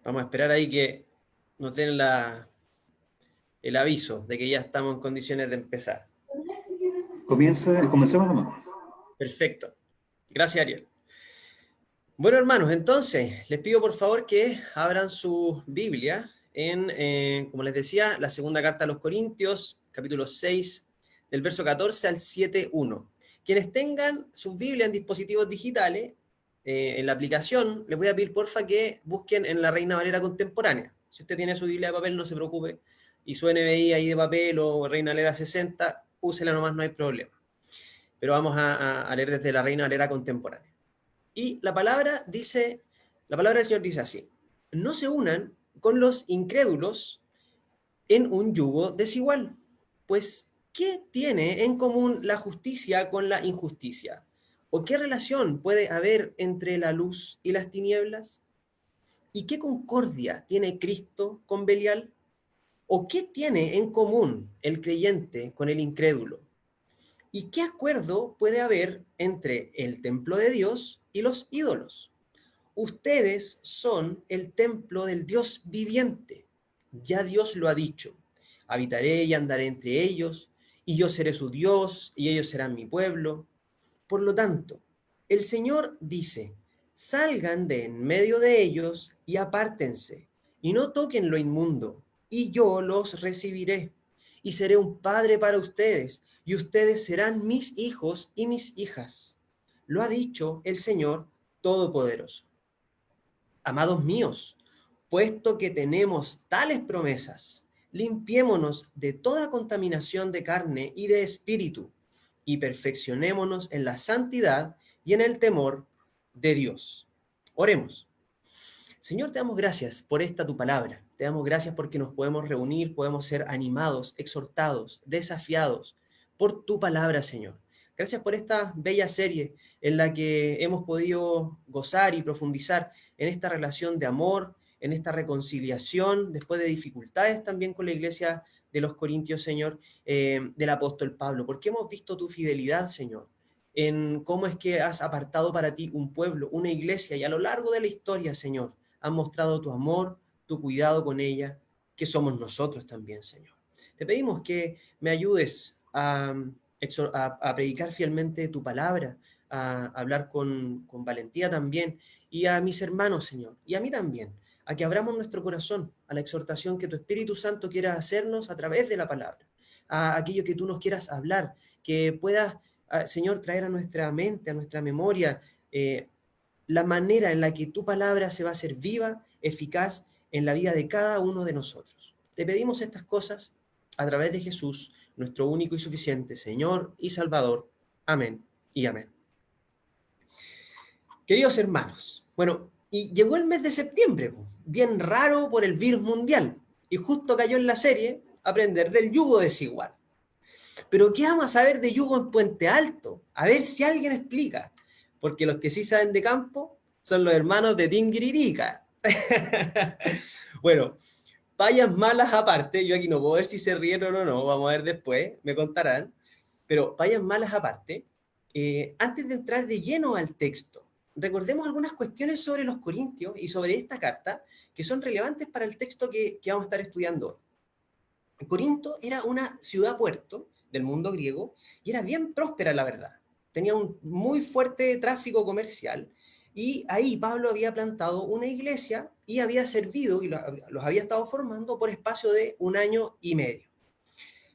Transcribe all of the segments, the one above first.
Vamos a esperar ahí que nos den el aviso de que ya estamos en condiciones de empezar. Comencemos nomás. Perfecto. Gracias, Ariel. Bueno, hermanos, entonces les pido por favor que abran su Biblia en, como les decía, la segunda carta a los Corintios, capítulo 6, del verso 14 al 7:1. Quienes tengan sus Biblias en dispositivos digitales, en la aplicación, les voy a pedir porfa que busquen en la Reina Valera Contemporánea. Si usted tiene su Biblia de papel, no se preocupe, y su NBI ahí de papel o Reina Valera 60, úsela nomás, no hay problema. Pero vamos a leer desde la Reina Valera Contemporánea. Y la palabra del Señor dice así: no se unan con los incrédulos en un yugo desigual. Pues, ¿qué tiene en común la justicia con la injusticia? ¿O qué relación puede haber entre la luz y las tinieblas? ¿Y qué concordia tiene Cristo con Belial? ¿O qué tiene en común el creyente con el incrédulo? ¿Y qué acuerdo puede haber entre el templo de Dios y los ídolos? Ustedes son el templo del Dios viviente. Ya Dios lo ha dicho. Habitaré y andaré entre ellos, y yo seré su Dios, y ellos serán mi pueblo. Por lo tanto, el Señor dice: salgan de en medio de ellos y apártense, y no toquen lo inmundo, y yo los recibiré, y seré un padre para ustedes, y ustedes serán mis hijos y mis hijas. Lo ha dicho el Señor Todopoderoso. Amados míos, puesto que tenemos tales promesas, limpiémonos de toda contaminación de carne y de espíritu, y perfeccionémonos en la santidad y en el temor de Dios. Oremos. Señor, te damos gracias por esta tu palabra. Te damos gracias porque nos podemos reunir, podemos ser animados, exhortados, desafiados por tu palabra, Señor. Gracias por esta bella serie en la que hemos podido gozar y profundizar en esta relación de amor, en esta reconciliación, después de dificultades también con la iglesia de los Corintios, Señor, del apóstol Pablo, porque hemos visto tu fidelidad, Señor, en cómo es que has apartado para ti un pueblo, una iglesia, y a lo largo de la historia, Señor, has mostrado tu amor, tu cuidado con ella, que somos nosotros también, Señor. Te pedimos que me ayudes a predicar fielmente tu palabra, a hablar con valentía también, y a mis hermanos, Señor, y a mí también, a que abramos nuestro corazón a la exhortación que tu Espíritu Santo quiera hacernos a través de la palabra, a aquello que tú nos quieras hablar, que puedas, Señor, traer a nuestra mente, a nuestra memoria, la manera en la que tu palabra se va a hacer viva, eficaz en la vida de cada uno de nosotros. Te pedimos estas cosas a través de Jesús, nuestro único y suficiente Señor y Salvador. Amén y amén. Queridos hermanos, bueno, y llegó el mes de septiembre, bien raro por el virus mundial, y justo cayó en la serie Aprender del yugo desigual. Pero ¿qué vamos a saber de yugo en Puente Alto? A ver si alguien explica. Porque los que sí saben de campo son los hermanos de Tinguiririca. Bueno, payas malas aparte, yo aquí no puedo ver si se rieron o no, vamos a ver después, me contarán. Pero payas malas aparte, antes de entrar de lleno al texto, recordemos algunas cuestiones sobre los corintios y sobre esta carta que son relevantes para el texto que vamos a estar estudiando hoy. Corinto era una ciudad-puerto del mundo griego y era bien próspera, la verdad. Tenía un muy fuerte tráfico comercial y ahí Pablo había plantado una iglesia y había servido y los había estado formando por espacio de 1 año y medio.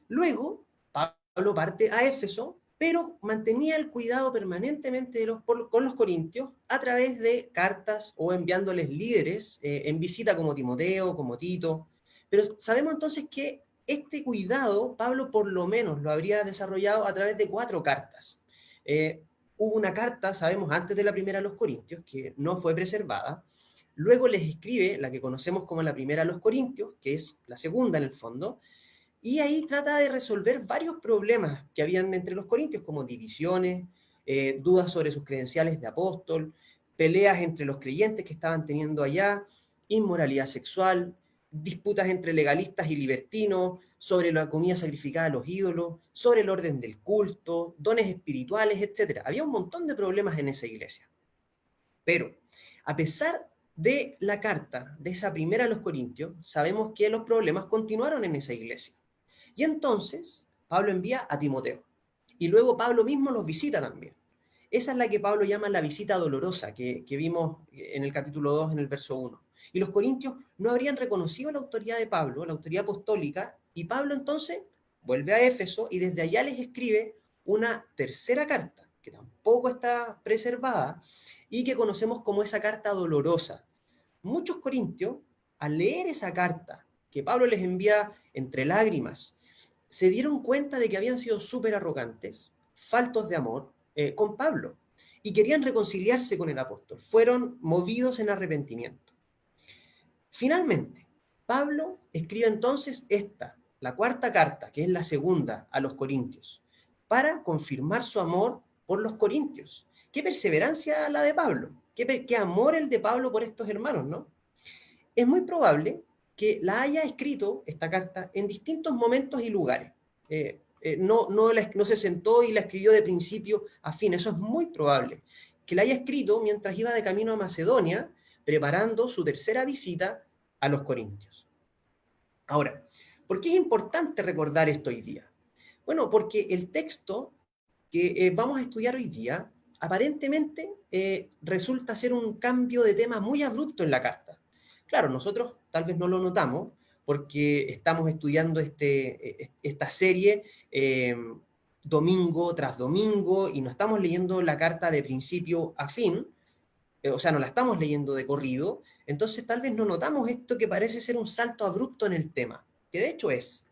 Luego, Pablo parte a Éfeso, pero mantenía el cuidado permanentemente con los corintios a través de cartas o enviándoles líderes en visita como Timoteo, como Tito. Pero sabemos entonces que este cuidado Pablo por lo menos lo habría desarrollado a través de 4 cartas. Hubo una carta, sabemos, antes de la primera a los Corintios, que no fue preservada. Luego les escribe la que conocemos como la primera a los Corintios, que es la segunda en el fondo, y ahí trata de resolver varios problemas que habían entre los corintios, como divisiones, dudas sobre sus credenciales de apóstol, peleas entre los creyentes que estaban teniendo allá, inmoralidad sexual, disputas entre legalistas y libertinos, sobre la comida sacrificada a los ídolos, sobre el orden del culto, dones espirituales, etc. Había un montón de problemas en esa iglesia. Pero, a pesar de la carta, de esa primera a los Corintios, sabemos que los problemas continuaron en esa iglesia. Y entonces Pablo envía a Timoteo. Y luego Pablo mismo los visita también. Esa es la que Pablo llama la visita dolorosa, que vimos en el capítulo 2, en el verso 1. Y los corintios no habrían reconocido la autoridad de Pablo, la autoridad apostólica, y Pablo entonces vuelve a Éfeso y desde allá les escribe una tercera carta, que tampoco está preservada, y que conocemos como esa carta dolorosa. Muchos corintios, al leer esa carta que Pablo les envía entre lágrimas, se dieron cuenta de que habían sido súper arrogantes, faltos de amor, con Pablo, y querían reconciliarse con el apóstol. Fueron movidos en arrepentimiento. Finalmente, Pablo escribe entonces esta, la cuarta carta, que es la segunda a los corintios, para confirmar su amor por los corintios. Qué perseverancia la de Pablo, qué amor el de Pablo por estos hermanos, ¿no? Es muy probable que la haya escrito, esta carta, en distintos momentos y lugares. No se sentó y la escribió de principio a fin, eso es muy probable. Que la haya escrito mientras iba de camino a Macedonia, preparando su tercera visita a los Corintios. Ahora, ¿por qué es importante recordar esto hoy día? Bueno, porque el texto que vamos a estudiar hoy día aparentemente resulta ser un cambio de tema muy abrupto en la carta. Claro, nosotros tal vez no lo notamos porque estamos estudiando esta serie domingo tras domingo y no estamos leyendo la carta de principio a fin, o sea, no la estamos leyendo de corrido, entonces tal vez no notamos esto que parece ser un salto abrupto en el tema, que de hecho es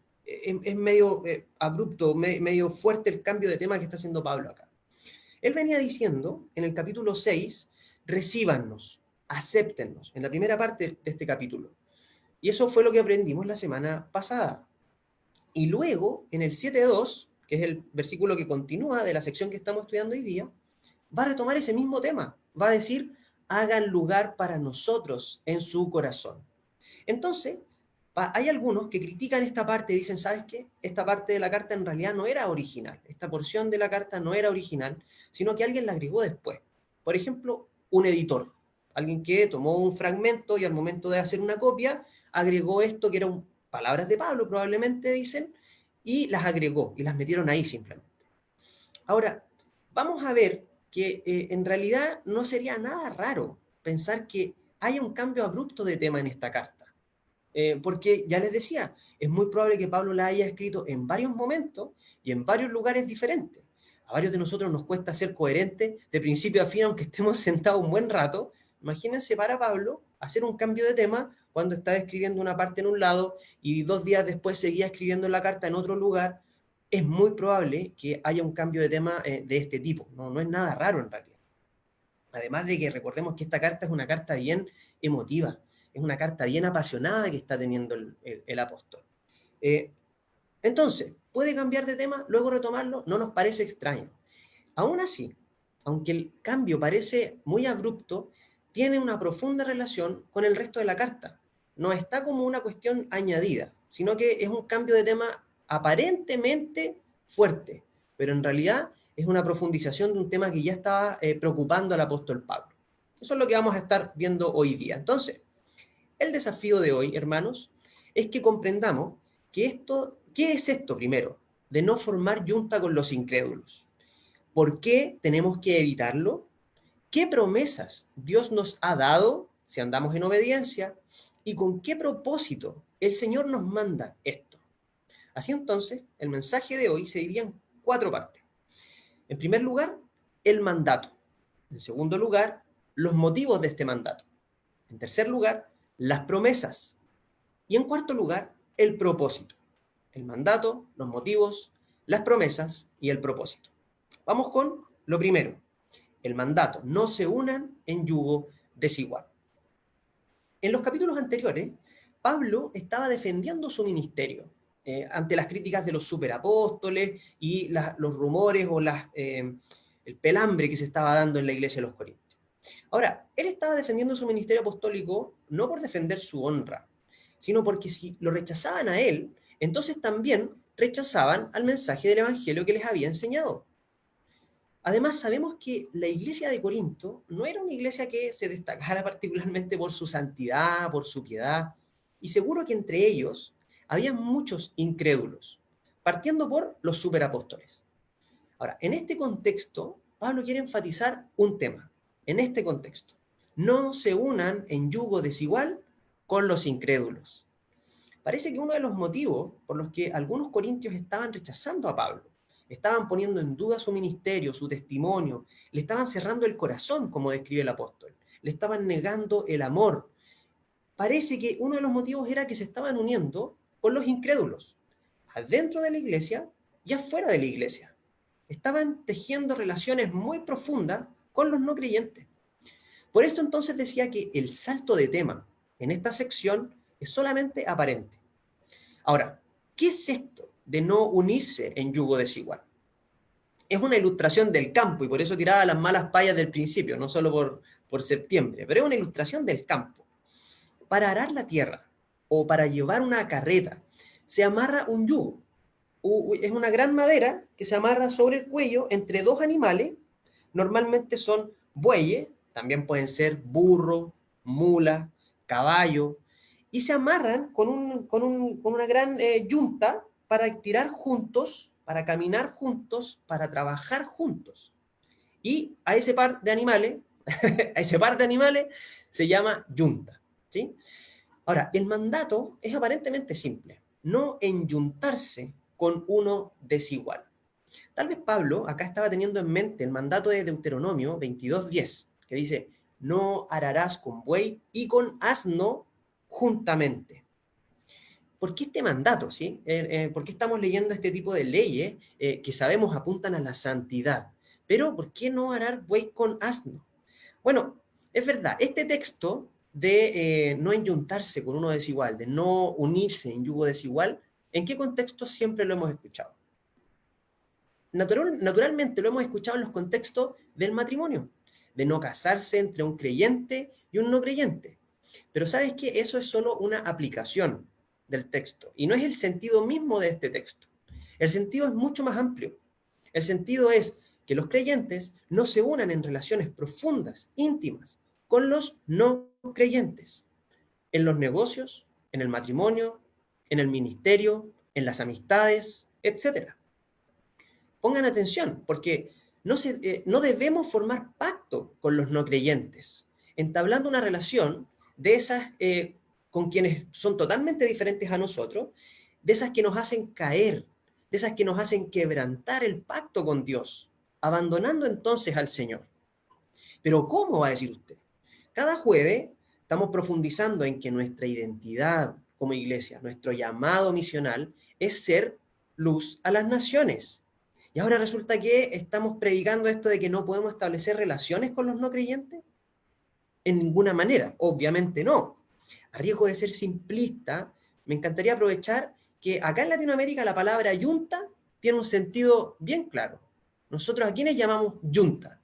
medio abrupto, medio fuerte el cambio de tema que está haciendo Pablo acá. Él venía diciendo en el capítulo 6, recíbannos, acéptennos, en la primera parte de este capítulo. Y eso fue lo que aprendimos la semana pasada. Y luego, en el 7.2, que es el versículo que continúa de la sección que estamos estudiando hoy día, va a retomar ese mismo tema. Va a decir, hagan lugar para nosotros en su corazón. Entonces, hay algunos que critican esta parte y dicen, ¿sabes qué? Esta parte de la carta en realidad no era original. Esta porción de la carta no era original, sino que alguien la agregó después. Por ejemplo, un editor. Alguien que tomó un fragmento y al momento de hacer una copia, agregó esto que eran palabras de Pablo, probablemente dicen, y las agregó y las metieron ahí simplemente. Ahora, vamos a ver que en realidad no sería nada raro pensar que haya un cambio abrupto de tema en esta carta. Porque ya les decía, es muy probable que Pablo la haya escrito en varios momentos y en varios lugares diferentes. A varios de nosotros nos cuesta ser coherentes de principio a fin, aunque estemos sentados un buen rato. Imagínense para Pablo hacer un cambio de tema cuando estaba escribiendo una parte en un lado y 2 días después seguía escribiendo la carta en otro lugar. Es muy probable que haya un cambio de tema de este tipo. No es nada raro en realidad. Además de que recordemos que esta carta es una carta bien emotiva, es una carta bien apasionada que está teniendo el apóstol. Entonces, ¿puede cambiar de tema, luego retomarlo? No nos parece extraño. Aún así, aunque el cambio parece muy abrupto, tiene una profunda relación con el resto de la carta. No está como una cuestión añadida, sino que es un cambio de tema aparentemente fuerte, pero en realidad es una profundización de un tema que ya estaba preocupando al apóstol Pablo. Eso es lo que vamos a estar viendo hoy día. Entonces, el desafío de hoy, hermanos, es que comprendamos que ¿qué es esto primero? De no formar yunta con los incrédulos. ¿Por qué tenemos que evitarlo? ¿Qué promesas Dios nos ha dado si andamos en obediencia? ¿Y con qué propósito el Señor nos manda esto? Así entonces, el mensaje de hoy se dividía en 4 partes. En primer lugar, el mandato. En segundo lugar, los motivos de este mandato. En tercer lugar, las promesas. Y en cuarto lugar, el propósito. El mandato, los motivos, las promesas y el propósito. Vamos con lo primero, el mandato. No se unan en yugo desigual. En los capítulos anteriores, Pablo estaba defendiendo su ministerio ante las críticas de los superapóstoles y los rumores o el pelambre que se estaba dando en la iglesia de los Corintios. Ahora, él estaba defendiendo su ministerio apostólico no por defender su honra, sino porque si lo rechazaban a él, entonces también rechazaban al mensaje del evangelio que les había enseñado. Además, sabemos que la iglesia de Corinto no era una iglesia que se destacara particularmente por su santidad, por su piedad, y seguro que entre ellos había muchos incrédulos, partiendo por los superapóstoles. Ahora, en este contexto, Pablo quiere enfatizar un tema. En este contexto, no se unan en yugo desigual con los incrédulos. Parece que uno de los motivos por los que algunos corintios estaban rechazando a Pablo, estaban poniendo en duda su ministerio, su testimonio, le estaban cerrando el corazón, como describe el apóstol, le estaban negando el amor. Parece que uno de los motivos era que se estaban uniendo con los incrédulos, adentro de la iglesia y afuera de la iglesia. Estaban tejiendo relaciones muy profundas con los no creyentes. Por esto entonces decía que el salto de tema en esta sección es solamente aparente. Ahora, ¿qué es esto de no unirse en yugo desigual? Es una ilustración del campo y por eso tiraba las malas payas del principio, no solo por septiembre, pero es una ilustración del campo. Para arar la tierra o para llevar una carreta se amarra un yugo. Es una gran madera que se amarra sobre el cuello entre dos animales, normalmente son bueyes, también pueden ser burro, mula, caballo, y se amarran con una gran yunta para tirar juntos, para caminar juntos, para trabajar juntos. Y a ese par de animales, a ese par de animales se llama yunta, ¿sí? Ahora, el mandato es aparentemente simple, no enyuntarse con uno desigual. Tal vez Pablo acá estaba teniendo en mente el mandato de Deuteronomio 22:10, que dice, no ararás con buey y con asno juntamente. ¿Por qué este mandato? ¿Sí? ¿Por qué estamos leyendo este tipo de leyes que sabemos apuntan a la santidad? Pero ¿por qué no arar buey con asno? Bueno, es verdad, este texto de no enyuntarse con uno desigual, de no unirse en yugo desigual, ¿en qué contexto siempre lo hemos escuchado? Naturalmente lo hemos escuchado en los contextos del matrimonio, de no casarse entre un creyente y un no creyente. Pero ¿sabes qué? Eso es solo una aplicación del texto y no es el sentido mismo de este texto. El sentido es mucho más amplio. El sentido es que los creyentes no se unan en relaciones profundas, íntimas, con los no creyentes, en los negocios, en el matrimonio, en el ministerio, en las amistades, etcétera. Pongan atención, porque no debemos formar pacto con los no creyentes, entablando una relación de esas con quienes son totalmente diferentes a nosotros, de esas que nos hacen caer, de esas que nos hacen quebrantar el pacto con Dios, abandonando entonces al Señor. Pero ¿cómo va a decir usted? Cada jueves estamos profundizando en que nuestra identidad como iglesia, nuestro llamado misional, es ser luz a las naciones. Y ahora resulta que estamos predicando esto de que no podemos establecer relaciones con los no creyentes. En ninguna manera, obviamente no. A riesgo de ser simplista, me encantaría aprovechar que acá en Latinoamérica la palabra yunta tiene un sentido bien claro. Nosotros a quienes llamamos yunta,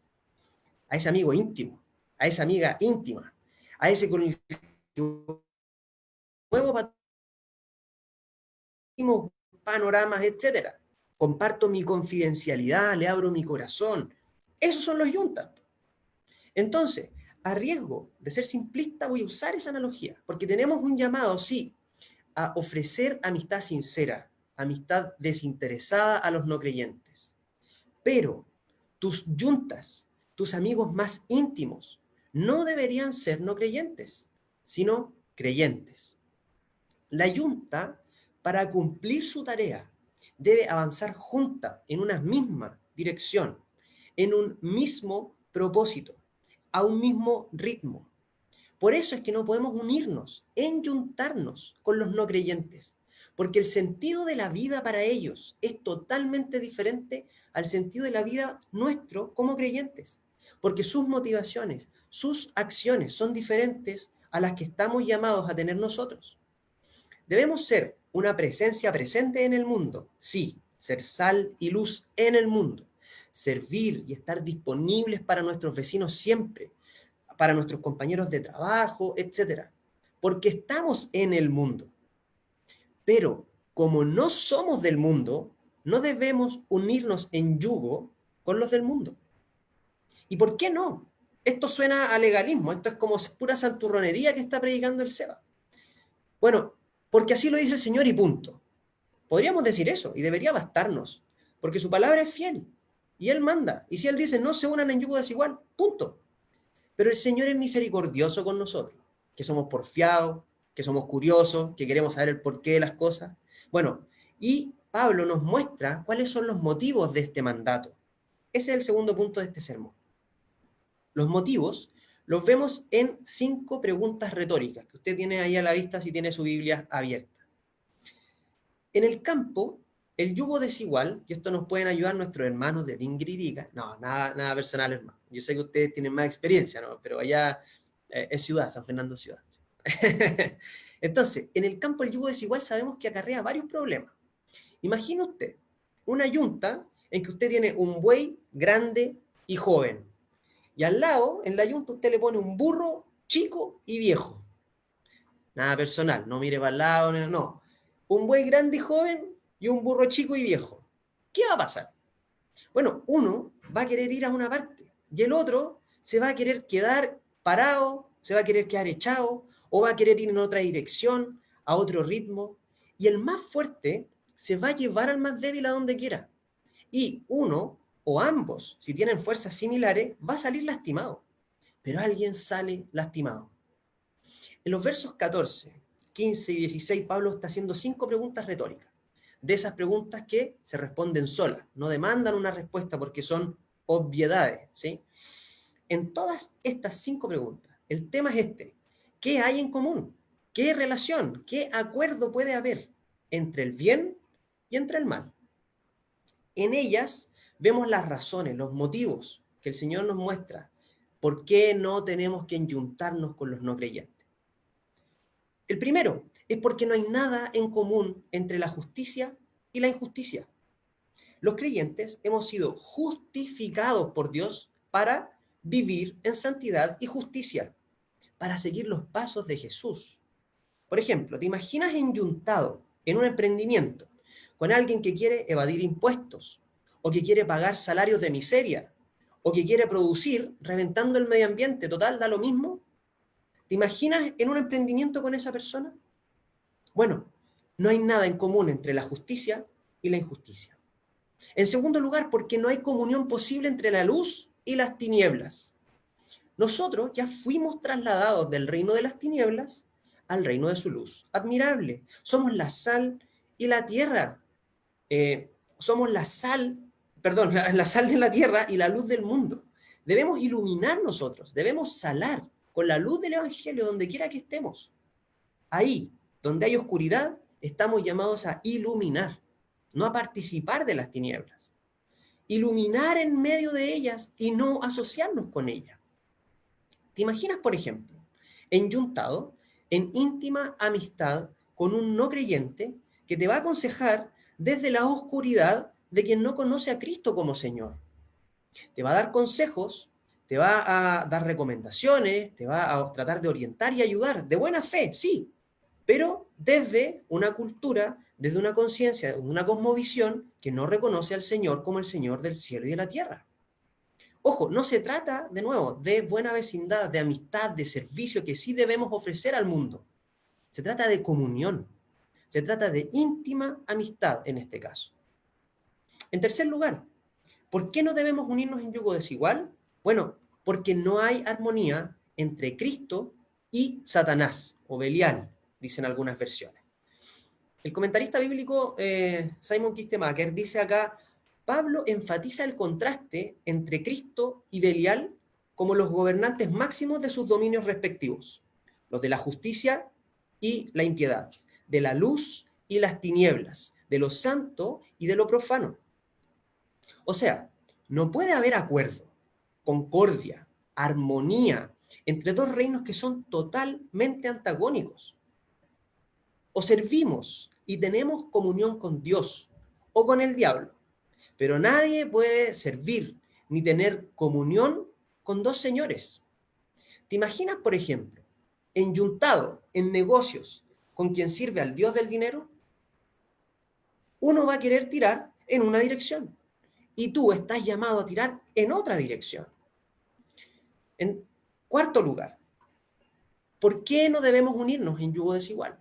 a ese amigo íntimo, a esa amiga íntima, a ese con el que muevo panoramas, etcétera. Comparto mi confidencialidad, le abro mi corazón. Esos son los yuntas. Entonces, a riesgo de ser simplista, voy a usar esa analogía, porque tenemos un llamado, sí, a ofrecer amistad sincera, amistad desinteresada a los no creyentes. Pero tus yuntas, tus amigos más íntimos, no deberían ser no creyentes, sino creyentes. La yunta, para cumplir su tarea, debe avanzar junta en una misma dirección, en un mismo propósito, a un mismo ritmo. Por eso es que no podemos unirnos, enyuntarnos con los no creyentes, porque el sentido de la vida para ellos es totalmente diferente al sentido de la vida nuestro como creyentes, porque sus motivaciones, sus acciones son diferentes a las que estamos llamados a tener nosotros. Debemos ser una presencia presente en el mundo, sí, ser sal y luz en el mundo, servir y estar disponibles para nuestros vecinos siempre, para nuestros compañeros de trabajo, etcétera, porque estamos en el mundo. Pero como no somos del mundo, no debemos unirnos en yugo con los del mundo. ¿Y por qué no? Esto suena a legalismo, esto es como pura santurronería que está predicando el Seba. Bueno, porque así lo dice el Señor y punto. Podríamos decir eso y debería bastarnos, porque su palabra es fiel y Él manda. Y si Él dice no se unan en yugo desigual, punto. Pero el Señor es misericordioso con nosotros, que somos porfiados, que somos curiosos, que queremos saber el porqué de las cosas. Bueno, y Pablo nos muestra cuáles son los motivos de este mandato. Ese es el segundo punto de este sermón. Los motivos los vemos en 5 preguntas retóricas que usted tiene ahí a la vista si tiene su Biblia abierta. En el campo, el yugo desigual, y esto nos pueden ayudar nuestros hermanos de Dingririca, no, nada personal, hermano. Yo sé que ustedes tienen más experiencia, ¿no? Pero allá es ciudad, San Fernando es ciudad. Entonces, en el campo el yugo desigual sabemos que acarrea varios problemas. Imagine usted una yunta en que usted tiene un buey grande y joven. Y al lado, en la yunta, usted le pone un burro chico y viejo. Nada personal, no mire para el lado, no. Un buey grande y joven y un burro chico y viejo. ¿Qué va a pasar? Bueno, uno va a querer ir a una parte y el otro se va a querer quedar parado, se va a querer quedar echado o va a querer ir en otra dirección, a otro ritmo. Y el más fuerte se va a llevar al más débil a donde quiera. Y uno o ambos, si tienen fuerzas similares, va a salir lastimado. Pero alguien sale lastimado. En los versos 14, 15 y 16, Pablo está haciendo 5 preguntas retóricas. De esas preguntas que se responden solas, no demandan una respuesta porque son obviedades, ¿sí? En todas estas 5 preguntas, el tema es este. ¿Qué hay en común? ¿Qué relación, qué acuerdo puede haber entre el bien y entre el mal? En ellas vemos las razones, los motivos que el Señor nos muestra por qué no tenemos que enyuntarnos con los no creyentes. El primero es porque no hay nada en común entre la justicia y la injusticia. Los creyentes hemos sido justificados por Dios para vivir en santidad y justicia, para seguir los pasos de Jesús. Por ejemplo, ¿te imaginas enyuntado en un emprendimiento con alguien que quiere evadir impuestos, o que quiere pagar salarios de miseria, o que quiere producir reventando el medio ambiente? Total, da lo mismo. ¿Te imaginas en un emprendimiento con esa persona? Bueno, no hay nada en común entre la justicia y la injusticia. En segundo lugar, porque no hay comunión posible entre la luz y las tinieblas. Nosotros ya fuimos trasladados del reino de las tinieblas al reino de su luz. Admirable. Somos la sal y la tierra. Somos la sal, perdón, la sal de la tierra y la luz del mundo. Debemos iluminar nosotros, debemos salar con la luz del Evangelio donde quiera que estemos. Ahí, donde hay oscuridad, estamos llamados a iluminar, no a participar de las tinieblas. Iluminar en medio de ellas y no asociarnos con ellas. ¿Te imaginas, por ejemplo, enyuntado en íntima amistad con un no creyente que te va a aconsejar desde la oscuridad de quien no conoce a Cristo como Señor? Te va a dar consejos, te va a dar recomendaciones, te va a tratar de orientar y ayudar, de buena fe, sí, pero desde una cultura, desde una conciencia, una cosmovisión que no reconoce al Señor como el Señor del cielo y de la tierra. Ojo, no se trata, de nuevo, de buena vecindad, de amistad, de servicio que sí debemos ofrecer al mundo. Se trata de comunión. Se trata de íntima amistad en este caso. En tercer lugar, ¿por qué no debemos unirnos en yugo desigual? Bueno, porque no hay armonía entre Cristo y Satanás, o Belial, dicen algunas versiones. El comentarista bíblico Simon Kistemaker dice acá: Pablo enfatiza el contraste entre Cristo y Belial como los gobernantes máximos de sus dominios respectivos, los de la justicia y la impiedad, de la luz y las tinieblas, de lo santo y de lo profano. O sea, no puede haber acuerdo, concordia, armonía entre dos reinos que son totalmente antagónicos. O servimos y tenemos comunión con Dios o con el diablo, pero nadie puede servir ni tener comunión con dos señores. ¿Te imaginas, por ejemplo, enyuntado en negocios con quien sirve al Dios del dinero? Uno va a querer tirar en una dirección y tú estás llamado a tirar en otra dirección. En cuarto lugar, ¿por qué no debemos unirnos en yugo desigual?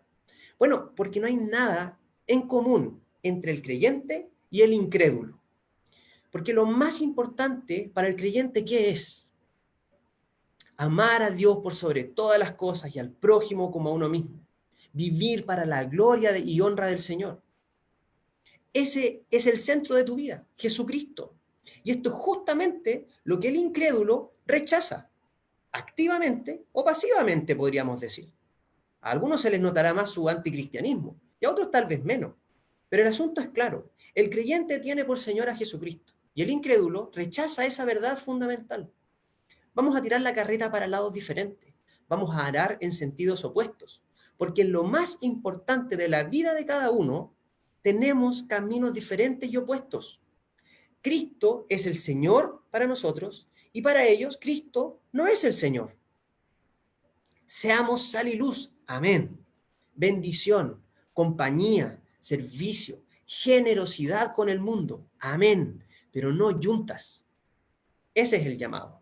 Bueno, porque no hay nada en común entre el creyente y el incrédulo. Porque lo más importante para el creyente, ¿qué es? Amar a Dios por sobre todas las cosas y al prójimo como a uno mismo. Vivir para la gloria y honra del Señor. Ese es el centro de tu vida, Jesucristo. Y esto es justamente lo que el incrédulo rechaza, activamente o pasivamente, podríamos decir. A algunos se les notará más su anticristianismo y a otros tal vez menos. Pero el asunto es claro, el creyente tiene por Señor a Jesucristo y el incrédulo rechaza esa verdad fundamental. Vamos a tirar la carreta para lados diferentes, vamos a arar en sentidos opuestos, porque en lo más importante de la vida de cada uno tenemos caminos diferentes y opuestos. Cristo es el Señor para nosotros y para ellos Cristo no es el Señor. Seamos sal y luz. Amén. Bendición, compañía, servicio, generosidad con el mundo. Amén. Pero no yuntas. Ese es el llamado.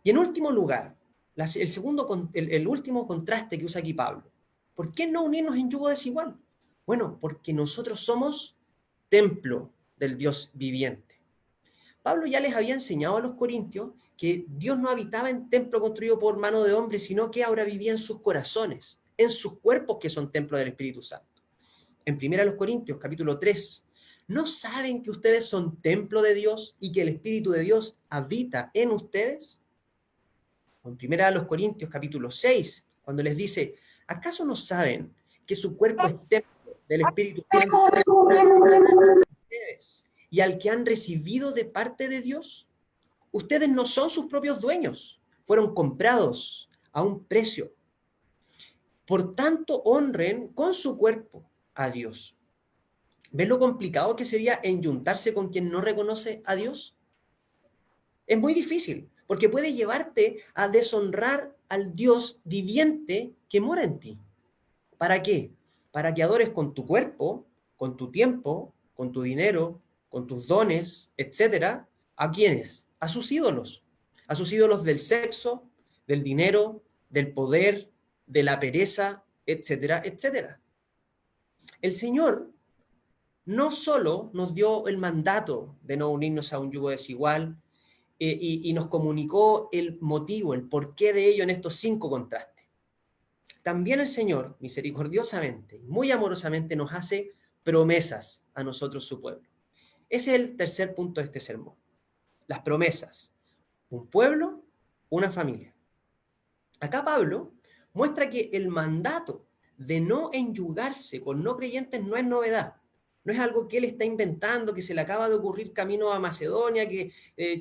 Y en último lugar, el último contraste que usa aquí Pablo. ¿Por qué no unirnos en yugo desigual? Bueno, porque nosotros somos templo del Dios viviente. Pablo ya les había enseñado a los corintios que Dios no habitaba en templo construido por mano de hombre, sino que ahora vivía en sus corazones, en sus cuerpos que son templo del Espíritu Santo. En 1 Corintios, capítulo 3, ¿no saben que ustedes son templo de Dios y que el Espíritu de Dios habita en ustedes? O en 1 Corintios, capítulo 6, cuando les dice, ¿acaso no saben que su cuerpo es templo del Espíritu Santo y al que han recibido de parte de Dios? Ustedes no son sus propios dueños, fueron comprados a un precio. Por tanto, honren con su cuerpo a Dios. ¿Ves lo complicado que sería enyuntarse con quien no reconoce a Dios? Es muy difícil, porque puede llevarte a deshonrar al Dios viviente que mora en ti. ¿Para qué? Para que adores con tu cuerpo, con tu tiempo, con tu dinero, con tus dones, etcétera. ¿A quiénes? A sus ídolos del sexo, del dinero, del poder, de la pereza, etcétera, etcétera. El Señor no solo nos dio el mandato de no unirnos a un yugo desigual y nos comunicó el motivo, el porqué de ello en estos 5 contrastes. También el Señor, misericordiosamente, muy amorosamente, nos hace promesas a nosotros, su pueblo. Ese es el tercer punto de este sermón. Las promesas. Un pueblo, una familia. Acá Pablo muestra que el mandato de no enyugarse con no creyentes no es novedad. No es algo que él está inventando, que se le acaba de ocurrir camino a Macedonia, que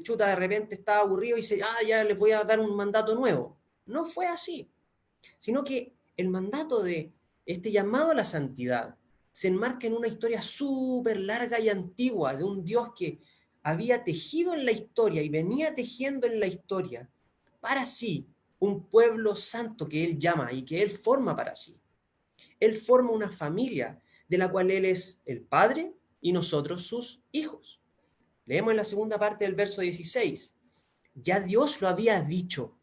chuta de repente estaba aburrido y dice, ya les voy a dar un mandato nuevo. No fue así, sino que el mandato de este llamado a la santidad se enmarca en una historia súper larga y antigua de un Dios que había tejido en la historia y venía tejiendo en la historia para sí un pueblo santo que él llama y que él forma para sí. Él forma una familia de la cual él es el padre y nosotros sus hijos. Leemos en la segunda parte del verso 16. Ya Dios lo había dicho.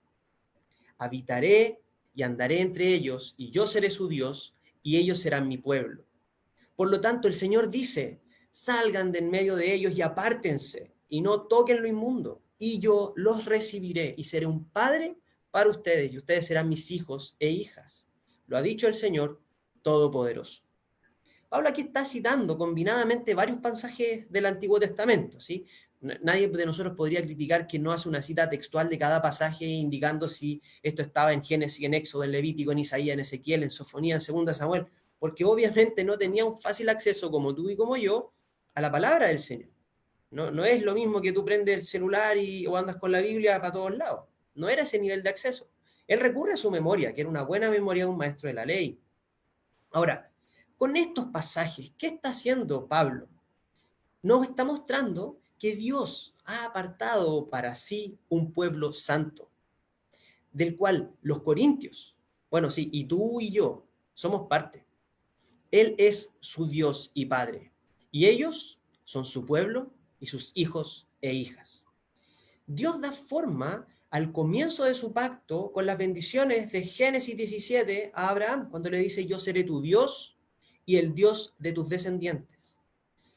Habitaré y andaré entre ellos, y yo seré su Dios, y ellos serán mi pueblo. Por lo tanto, el Señor dice, salgan de en medio de ellos y apártense, y no toquen lo inmundo, y yo los recibiré, y seré un padre para ustedes, y ustedes serán mis hijos e hijas. Lo ha dicho el Señor Todopoderoso. Pablo aquí está citando combinadamente varios pasajes del Antiguo Testamento, ¿sí? Nadie de nosotros podría criticar que no hace una cita textual de cada pasaje indicando si esto estaba en Génesis, en Éxodo, en Levítico, en Isaías, en Ezequiel, en Sofonía, en 2 Samuel, porque obviamente no tenía un fácil acceso como tú y como yo a la palabra del Señor. No es lo mismo que tú prendes el celular o andas con la Biblia para todos lados. No era ese nivel de acceso. Él recurre a su memoria, que era una buena memoria de un maestro de la ley. Ahora, con estos pasajes, ¿qué está haciendo Pablo? Nos está mostrando que Dios ha apartado para sí un pueblo santo, del cual los corintios, bueno, sí, y tú y yo somos parte. Él es su Dios y Padre, y ellos son su pueblo y sus hijos e hijas. Dios da forma al comienzo de su pacto con las bendiciones de Génesis 17 a Abraham, cuando le dice: yo seré tu Dios y el Dios de tus descendientes.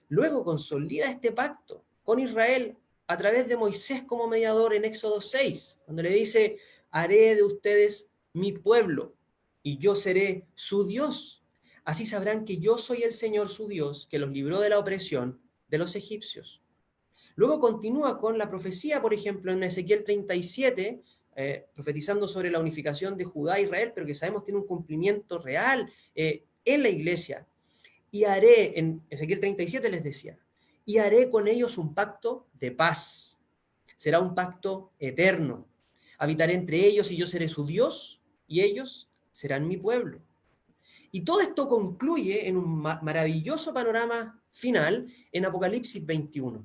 Luego consolida este pacto con Israel a través de Moisés como mediador en Éxodo 6, cuando le dice: haré de ustedes mi pueblo y yo seré su Dios. Así sabrán que yo soy el Señor su Dios, que los libró de la opresión de los egipcios. Luego continúa con la profecía, por ejemplo, en Ezequiel 37, profetizando sobre la unificación de Judá e Israel, pero que sabemos tiene un cumplimiento real en la iglesia. Y haré, en Ezequiel 37 les decía, y haré con ellos un pacto de paz. Será un pacto eterno. Habitaré entre ellos y yo seré su Dios y ellos serán mi pueblo. Y todo esto concluye en un maravilloso panorama final en Apocalipsis 21,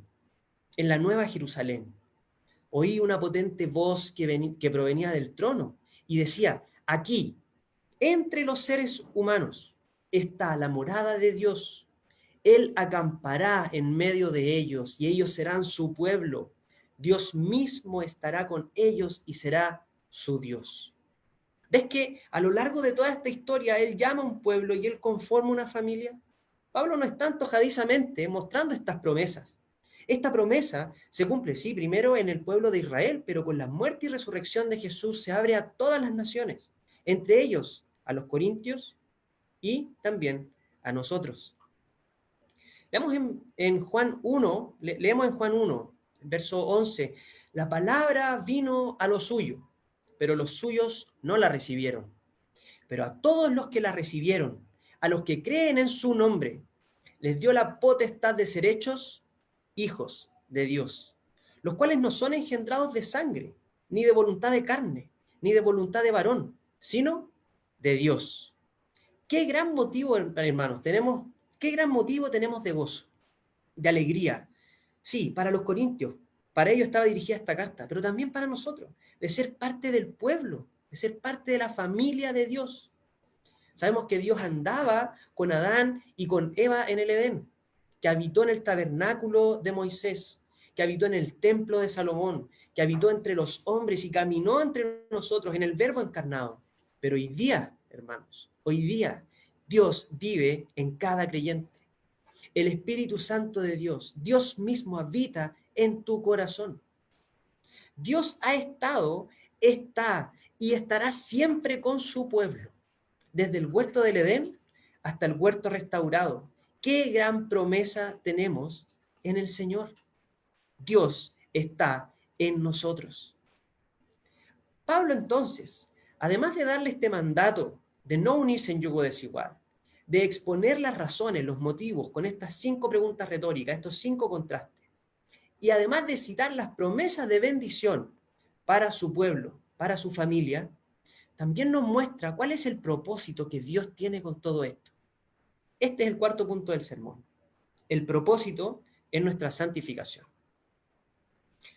en la Nueva Jerusalén. Oí una potente voz que provenía del trono y decía: aquí, entre los seres humanos, está la morada de Dios. Él acampará en medio de ellos y ellos serán su pueblo. Dios mismo estará con ellos y será su Dios. ¿Ves que a lo largo de toda esta historia Él llama a un pueblo y Él conforma una familia? Pablo no está antojadizamente mostrando estas promesas. Esta promesa se cumple, sí, primero en el pueblo de Israel, pero con la muerte y resurrección de Jesús se abre a todas las naciones, entre ellos a los corintios y también a nosotros. Leamos en Juan 1, leemos en Juan 1, verso 11, la palabra vino a lo suyo, pero los suyos no la recibieron. Pero a todos los que la recibieron, a los que creen en su nombre, les dio la potestad de ser hechos hijos de Dios, los cuales no son engendrados de sangre, ni de voluntad de carne, ni de voluntad de varón, sino de Dios. Qué gran motivo, hermanos, qué gran motivo tenemos de gozo, de alegría. Sí, para los corintios, para ellos estaba dirigida esta carta, pero también para nosotros, de ser parte del pueblo, de ser parte de la familia de Dios. Sabemos que Dios andaba con Adán y con Eva en el Edén, que habitó en el tabernáculo de Moisés, que habitó en el templo de Salomón, que habitó entre los hombres y caminó entre nosotros en el Verbo encarnado. Pero hoy día, hermanos, hoy día Dios vive en cada creyente. El Espíritu Santo de Dios, Dios mismo habita en tu corazón. Dios ha estado, está y estará siempre con su pueblo, desde el huerto del Edén hasta el huerto restaurado. Qué gran promesa tenemos en el Señor. Dios está en nosotros. Pablo entonces, además de darle este mandato de no unirse en yugo desigual, de exponer las razones, los motivos con estas 5 preguntas retóricas, estos 5 contrastes, y además de citar las promesas de bendición para su pueblo, para su familia, también nos muestra cuál es el propósito que Dios tiene con todo esto. Este es el 4º punto del sermón. El propósito es nuestra santificación.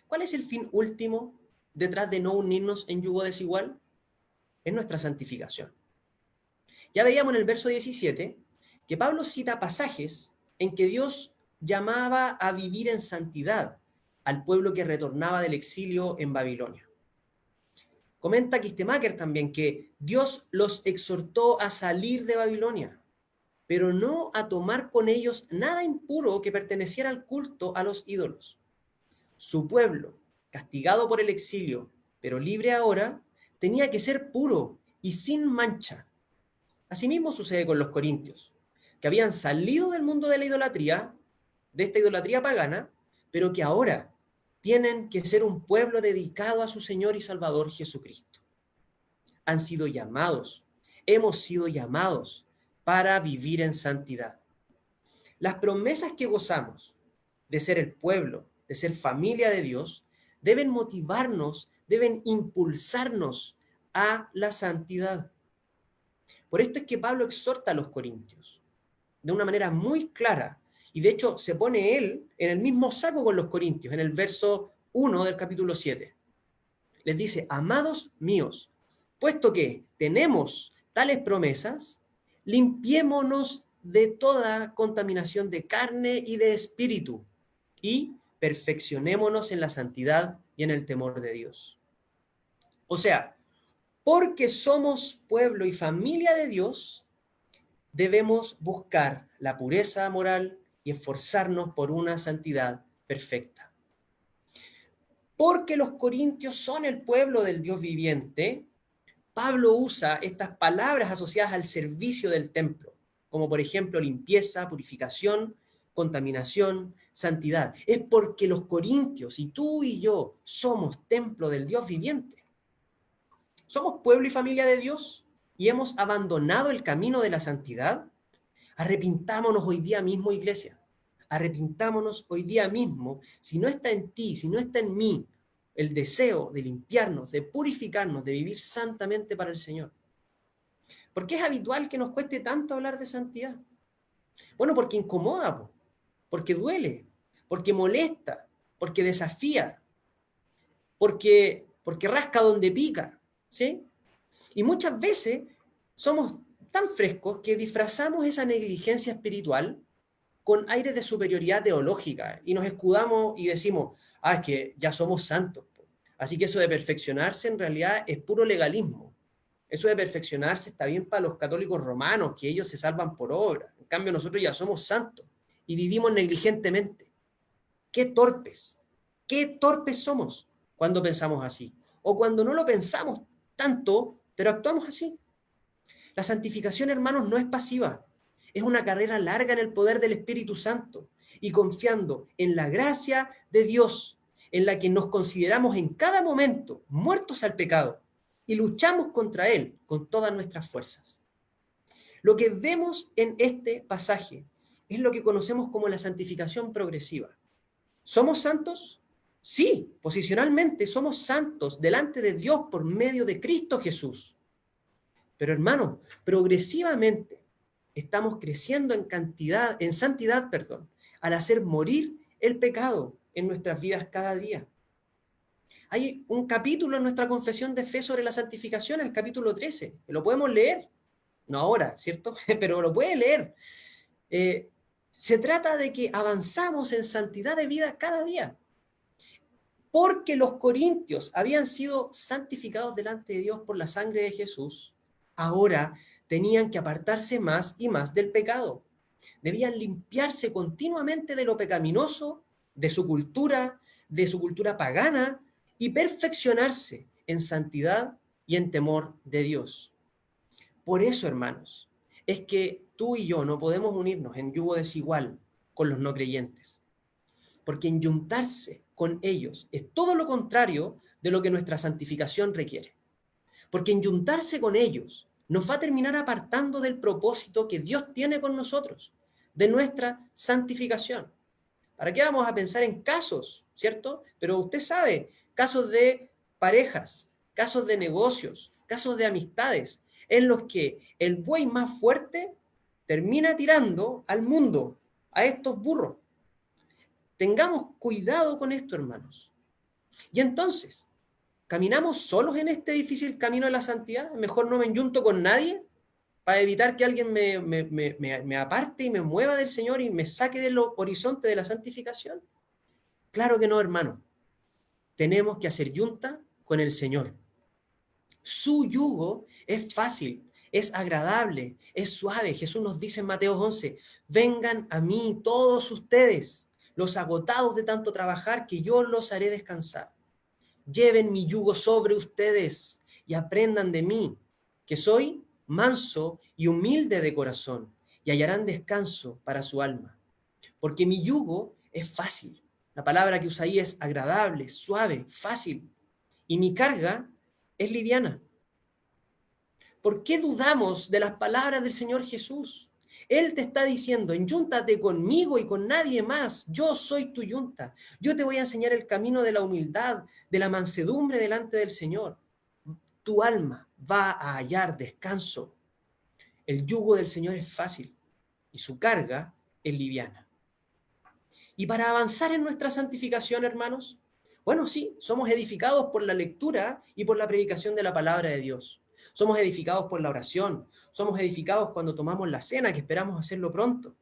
¿Cuál es el fin último detrás de no unirnos en yugo desigual? Es nuestra santificación. Ya veíamos en el verso 17 que Pablo cita pasajes en que Dios llamaba a vivir en santidad al pueblo que retornaba del exilio en Babilonia. Comenta Kistemaker también que Dios los exhortó a salir de Babilonia, pero no a tomar con ellos nada impuro que perteneciera al culto a los ídolos. Su pueblo, castigado por el exilio, pero libre ahora, tenía que ser puro y sin mancha. Asimismo sucede con los corintios, que habían salido del mundo de la idolatría, de esta idolatría pagana, pero que ahora tienen que ser un pueblo dedicado a su Señor y Salvador Jesucristo. Han sido llamados, hemos sido llamados para vivir en santidad. Las promesas que gozamos de ser el pueblo, de ser familia de Dios, deben motivarnos, deben impulsarnos a la santidad. Por esto es que Pablo exhorta a los corintios de una manera muy clara, y de hecho se pone él en el mismo saco con los corintios, en el verso 1 del capítulo 7. Les dice: amados míos, puesto que tenemos tales promesas, limpiémonos de toda contaminación de carne y de espíritu, y perfeccionémonos en la santidad y en el temor de Dios. O sea, porque somos pueblo y familia de Dios, debemos buscar la pureza moral y esforzarnos por una santidad perfecta. Porque los corintios son el pueblo del Dios viviente, Pablo usa estas palabras asociadas al servicio del templo, como por ejemplo limpieza, purificación, contaminación, santidad. Es porque los corintios y tú y yo somos templo del Dios viviente. Somos pueblo y familia de Dios y hemos abandonado el camino de la santidad. Arrepintámonos hoy día mismo, iglesia. Arrepintámonos hoy día mismo. Si no está en ti, si no está en mí, el deseo de limpiarnos, de purificarnos, de vivir santamente para el Señor. ¿Por qué es habitual que nos cueste tanto hablar de santidad? Bueno, porque incomoda, porque duele, porque molesta, porque desafía, porque rasca donde pica, ¿sí? Y muchas veces somos tan frescos que disfrazamos esa negligencia espiritual con aires de superioridad teológica y nos escudamos y decimos, es que ya somos santos. Así que eso de perfeccionarse en realidad es puro legalismo. Eso de perfeccionarse está bien para los católicos romanos, que ellos se salvan por obra. En cambio, nosotros ya somos santos y vivimos negligentemente. Qué torpes somos cuando pensamos así. O cuando no lo pensamos tanto, pero actuamos así. La santificación, hermanos, no es pasiva. Es una carrera larga en el poder del Espíritu Santo y confiando en la gracia de Dios, en la que nos consideramos en cada momento muertos al pecado y luchamos contra él con todas nuestras fuerzas. Lo que vemos en este pasaje es lo que conocemos como la santificación progresiva. ¿Somos santos? Sí, posicionalmente somos santos delante de Dios por medio de Cristo Jesús. Pero hermano, progresivamente estamos creciendo en santidad, al hacer morir el pecado en nuestras vidas cada día. Hay un capítulo en nuestra confesión de fe sobre la santificación, el capítulo 13, que lo podemos leer, no ahora, ¿cierto? Pero lo puede leer. Se trata de que avanzamos en santidad de vida cada día. Porque los corintios habían sido santificados delante de Dios por la sangre de Jesús, ahora tenían que apartarse más y más del pecado. Debían limpiarse continuamente de lo pecaminoso, de su cultura pagana, y perfeccionarse en santidad y en temor de Dios. Por eso, hermanos, es que tú y yo no podemos unirnos en yugo desigual con los no creyentes, porque enyuntarse con ellos es todo lo contrario de lo que nuestra santificación requiere. Porque enyuntarse con ellos nos va a terminar apartando del propósito que Dios tiene con nosotros, de nuestra santificación. ¿Para qué vamos a pensar en casos, cierto? Pero usted sabe, casos de parejas, casos de negocios, casos de amistades, en los que el buey más fuerte termina tirando al mundo, a estos burros. Tengamos cuidado con esto, hermanos. Y entonces, ¿caminamos solos en este difícil camino de la santidad? Mejor no me enyunto con nadie para evitar que alguien me aparte y me mueva del Señor y me saque del horizonte de la santificación. Claro que no, hermano. Tenemos que hacer yunta con el Señor. Su yugo es fácil, es agradable, es suave. Jesús nos dice en Mateo 11, vengan a mí todos ustedes, los agotados de tanto trabajar, que yo los haré descansar. Lleven mi yugo sobre ustedes y aprendan de mí, que soy manso y humilde de corazón, y hallarán descanso para su alma. Porque mi yugo es fácil. La palabra que usa ahí es agradable, suave, fácil. Y mi carga es liviana. ¿Por qué dudamos de las palabras del Señor Jesús? Él te está diciendo, enyúntate conmigo y con nadie más. Yo soy tu yunta. Yo te voy a enseñar el camino de la humildad, de la mansedumbre delante del Señor. Tu alma va a hallar descanso. El yugo del Señor es fácil y su carga es liviana. Y para avanzar en nuestra santificación, hermanos, bueno, sí, somos edificados por la lectura y por la predicación de la palabra de Dios. Somos edificados por la oración. Somos edificados cuando tomamos la cena, que esperamos hacerlo pronto.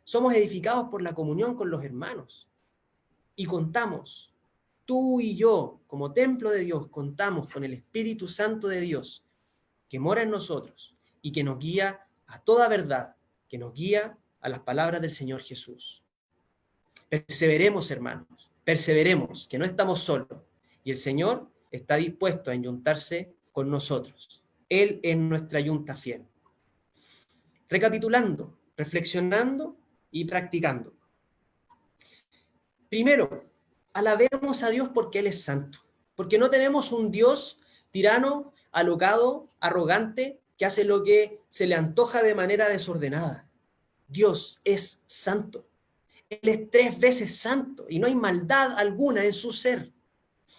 Somos edificados por la comunión con los hermanos. Y contamos tú y yo, como templo de Dios, contamos con el Espíritu Santo de Dios, que mora en nosotros y que nos guía a toda verdad, que nos guía a las palabras del Señor Jesús. Perseveremos, hermanos, perseveremos, que no estamos solos, y el Señor está dispuesto a enyuntarse con nosotros. Él es nuestra yunta fiel. Recapitulando, reflexionando y practicando. Primero, alabemos a Dios porque Él es santo, porque no tenemos un Dios tirano, alocado, arrogante, que hace lo que se le antoja de manera desordenada. Dios es santo. Él es 3 veces santo y no hay maldad alguna en su ser.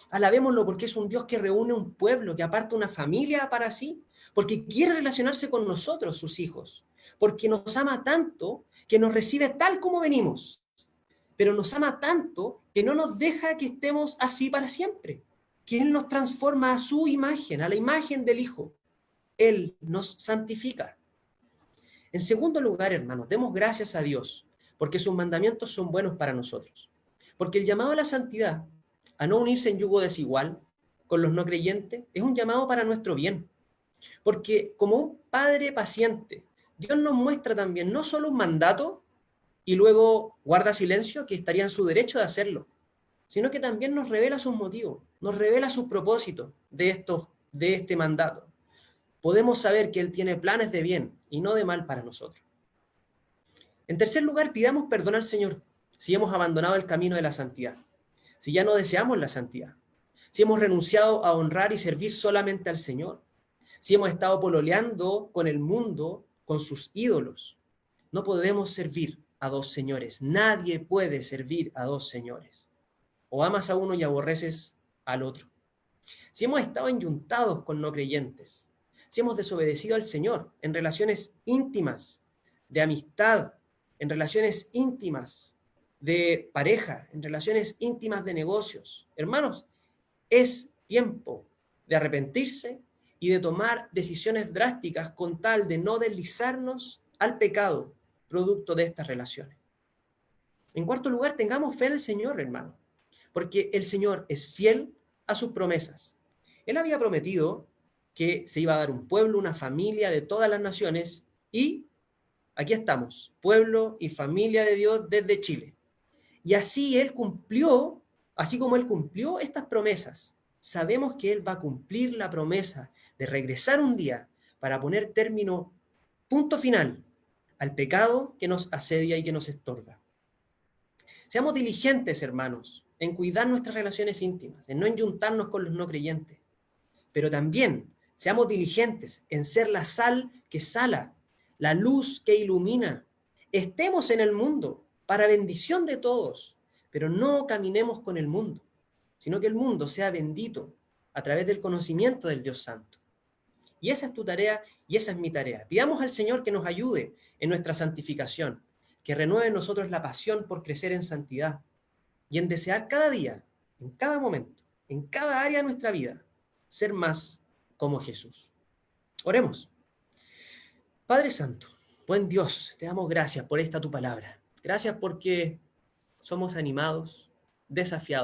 Alabémoslo porque es un Dios que reúne un pueblo, que aparta una familia para sí, porque quiere relacionarse con nosotros, sus hijos, porque nos ama tanto que nos recibe tal como venimos, pero nos ama tanto que no nos deja que estemos así para siempre, que Él nos transforma a su imagen, a la imagen del Hijo. Él nos santifica. En segundo lugar, hermanos, demos gracias a Dios, porque sus mandamientos son buenos para nosotros. Porque el llamado a la santidad, a no unirse en yugo desigual con los no creyentes, es un llamado para nuestro bien. Porque como un padre paciente, Dios nos muestra también no solo un mandato y luego guarda silencio, que estaría en su derecho de hacerlo, sino que también nos revela sus motivos, nos revela sus propósitos de este mandato. Podemos saber que Él tiene planes de bien y no de mal para nosotros. En tercer lugar, pidamos perdón al Señor si hemos abandonado el camino de la santidad, si ya no deseamos la santidad, si hemos renunciado a honrar y servir solamente al Señor, si hemos estado pololeando con el mundo, con sus ídolos. No podemos servir a 2 señores. Nadie puede servir a 2 señores. O amas a uno y aborreces al otro. Si hemos estado enyuntados con no creyentes, si hemos desobedecido al Señor en relaciones íntimas, de amistad, en relaciones íntimas de pareja, en relaciones íntimas de negocios. Hermanos, es tiempo de arrepentirse y de tomar decisiones drásticas con tal de no deslizarnos al pecado producto de estas relaciones. En cuarto lugar, tengamos fe en el Señor, hermano, porque el Señor es fiel a sus promesas. Él había prometido que se iba a dar un pueblo, una familia de todas las naciones, y aquí estamos, pueblo y familia de Dios desde Chile. Y así Él cumplió, así como Él cumplió estas promesas, sabemos que Él va a cumplir la promesa de regresar un día para poner término, punto final, al pecado que nos asedia y que nos estorba. Seamos diligentes, hermanos, en cuidar nuestras relaciones íntimas, en no enyuntarnos con los no creyentes, pero también seamos diligentes en ser la sal que sala, la luz que ilumina. Estemos en el mundo para bendición de todos, pero no caminemos con el mundo, sino que el mundo sea bendito a través del conocimiento del Dios Santo. Y esa es tu tarea y esa es mi tarea. Pidamos al Señor que nos ayude en nuestra santificación, que renueve en nosotros la pasión por crecer en santidad y en desear cada día, en cada momento, en cada área de nuestra vida, ser más como Jesús. Oremos. Padre Santo, buen Dios, te damos gracias por esta tu palabra. Gracias porque somos animados, desafiados